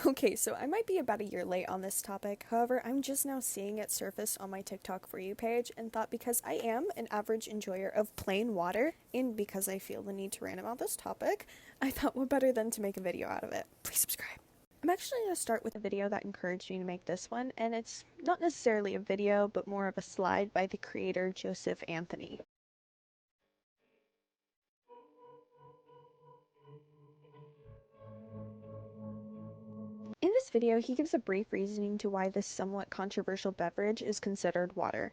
Okay, so I might be about a year late on this topic. However, I'm just now seeing it surface on my TikTok For You page and thought because I am an average enjoyer of plain water and because I feel the need to rant about this topic, I thought what better than to make a video out of it. Please subscribe. I'm actually going to start with a video that encouraged me to make this one, and it's not necessarily a video, but more of a slide by the creator Joseph Anthony. In this video, he gives a brief reasoning to why this somewhat controversial beverage is considered water.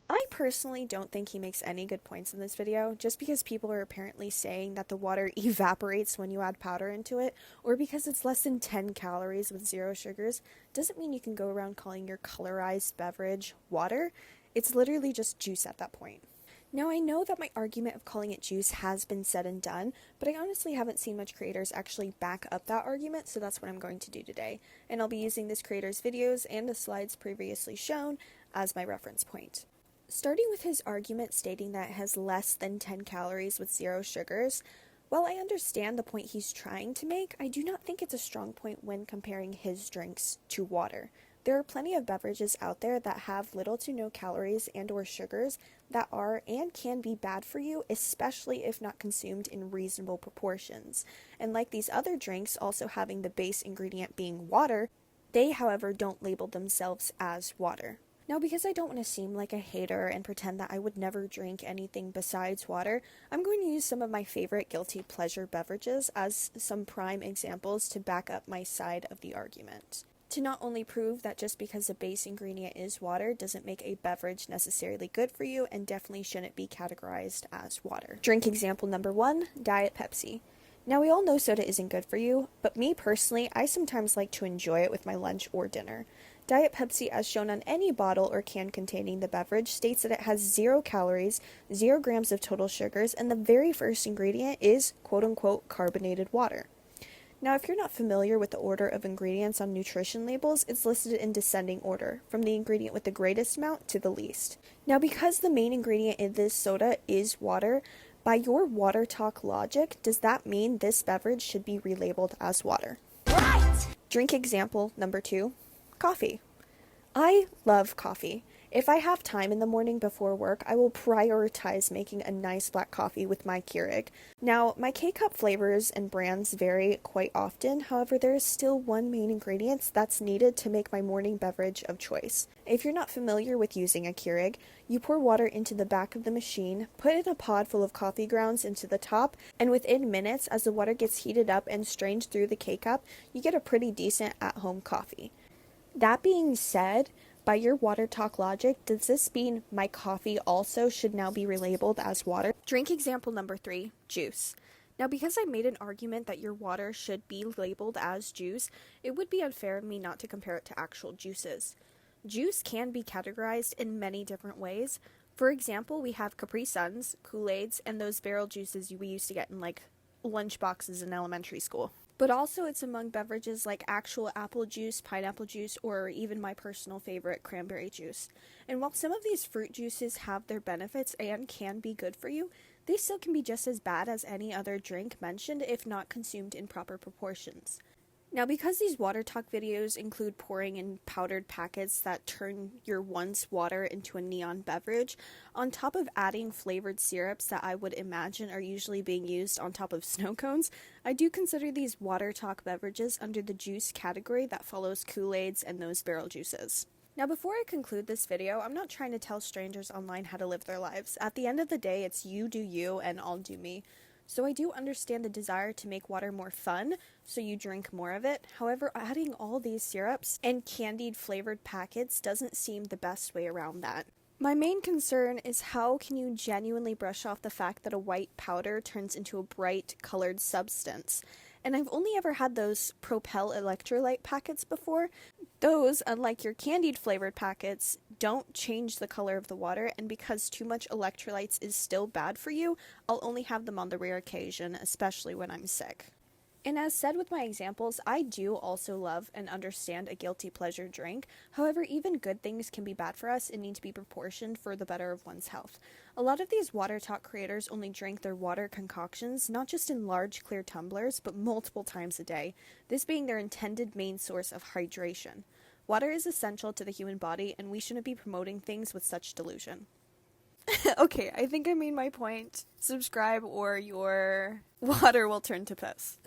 I personally don't think he makes any good points in this video, just because people are apparently saying that the water evaporates when you add powder into it, or because it's less than 10 calories with 0 sugars, doesn't mean you can go around calling your colorized beverage water. It's literally just juice at that point. Now, I know that my argument of calling it juice has been said and done, but I honestly haven't seen much creators actually back up that argument, so that's what I'm going to do today. And I'll be using this creator's videos and the slides previously shown as my reference point. Starting with his argument stating that it has less than 10 calories with 0 sugars, while I understand the point he's trying to make, I do not think it's a strong point when comparing his drinks to water. There are plenty of beverages out there that have little to no calories and or sugars that are and can be bad for you, especially if not consumed in reasonable proportions. And like these other drinks, also having the base ingredient being water, they, however, don't label themselves as water. Now, because I don't want to seem like a hater and pretend that I would never drink anything besides water, I'm going to use some of my favorite guilty pleasure beverages as some prime examples to back up my side of the argument. To not only prove that just because a base ingredient is water doesn't make a beverage necessarily good for you and definitely shouldn't be categorized as water. Drink example number 1, Diet Pepsi. Now, we all know soda isn't good for you, but me personally, I sometimes like to enjoy it with my lunch or dinner. Diet Pepsi, as shown on any bottle or can containing the beverage, states that it has 0 calories, 0 grams of total sugars, and the very first ingredient is quote-unquote carbonated water. Now, if you're not familiar with the order of ingredients on nutrition labels, it's listed in descending order, from the ingredient with the greatest amount to the least. Now, because the main ingredient in this soda is water, by your WaterTok logic, does that mean this beverage should be relabeled as water? Right! Drink example number 2, coffee. I love coffee. If I have time in the morning before work, I will prioritize making a nice black coffee with my Keurig. Now, my K-Cup flavors and brands vary quite often, however, there is still one main ingredient that's needed to make my morning beverage of choice. If you're not familiar with using a Keurig, you pour water into the back of the machine, put in a pod full of coffee grounds into the top, and within minutes, as the water gets heated up and strained through the K-Cup, you get a pretty decent at-home coffee. That being said, by your WaterTok logic, does this mean my coffee also should now be relabeled as water? Drink example number 3, juice. Now, because I made an argument that your water should be labeled as juice, it would be unfair of me not to compare it to actual juices. Juice can be categorized in many different ways. For example, we have Capri Suns, Kool-Aids, and those barrel juices we used to get in like lunch boxes in elementary school. But also it's among beverages like actual apple juice, pineapple juice, or even my personal favorite, cranberry juice. And while some of these fruit juices have their benefits and can be good for you, they still can be just as bad as any other drink mentioned if not consumed in proper proportions. Now, because these WaterTok videos include pouring in powdered packets that turn your once water into a neon beverage, on top of adding flavored syrups that I would imagine are usually being used on top of snow cones, I do consider these WaterTok beverages under the juice category that follows Kool-Aids and those barrel juices. Now, before I conclude this video, I'm not trying to tell strangers online how to live their lives. At the end of the day, it's you do you and I'll do me. So I do understand the desire to make water more fun, so you drink more of it. However, adding all these syrups and candied flavored packets doesn't seem the best way around that. My main concern is how can you genuinely brush off the fact that a white powder turns into a bright colored substance? And I've only ever had those Propel electrolyte packets before. Those, unlike your candied flavored packets, don't change the color of the water, and because too much electrolytes is still bad for you, I'll only have them on the rare occasion, especially when I'm sick. And as said with my examples, I do also love and understand a guilty pleasure drink. However, even good things can be bad for us and need to be proportioned for the better of one's health. A lot of these WaterTok creators only drink their water concoctions not just in large clear tumblers, but multiple times a day, this being their intended main source of hydration. Water is essential to the human body, and we shouldn't be promoting things with such delusion. Okay, I think I made my point. Subscribe or your water will turn to piss.